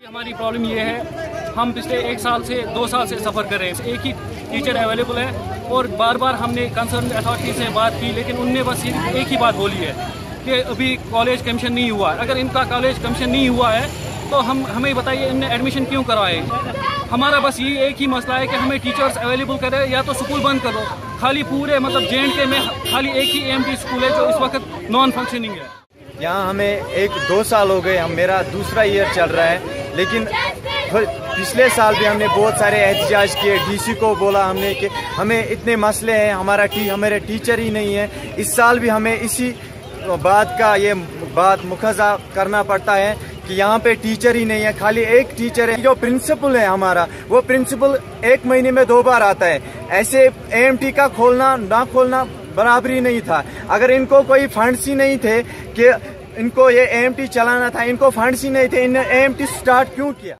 हमारी प्रॉब्लम ये है, हम पिछले 1 साल से 2 साल से सफ़र कर रहे हैं। एक ही टीचर अवेलेबल है और बार बार हमने कंसर्न अथॉरिटी से बात की, लेकिन उनने बस एक ही बात बोली है कि अभी कॉलेज कमीशन नहीं हुआ। अगर इनका कॉलेज कमीशन नहीं हुआ है तो हमें बताइए इनने एडमिशन क्यों करवाए। हमारा बस यही एक ही मसला है कि हमें टीचर्स अवेलेबल करें या तो स्कूल बंद करो। खाली पूरे मतलब J&K में खाली एक ही AMT स्कूल है जो इस वक्त नॉन फंक्शनिंग है। यहाँ हमें 1-2 साल हो गए, मेरा दूसरा ईयर चल रहा है, लेकिन पिछले साल भी हमने बहुत सारे एहतजाज किए। DC को बोला हमने कि हमें इतने मसले हैं, हमारे टीचर ही नहीं है। इस साल भी हमें इसी बात मुखजा करना पड़ता है कि यहाँ पे टीचर ही नहीं है, खाली एक टीचर है। जो प्रिंसिपल है हमारा, वो प्रिंसिपल 1 महीने में 2 बार आता है। ऐसे AMT का खोलना ना खोलना बराबरी नहीं था। अगर इनको कोई फंड्स ही नहीं थे कि इनको ये AMT चलाना था, इनको फंड्स ही नहीं थे, इन्होंने AMT स्टार्ट क्यों किया।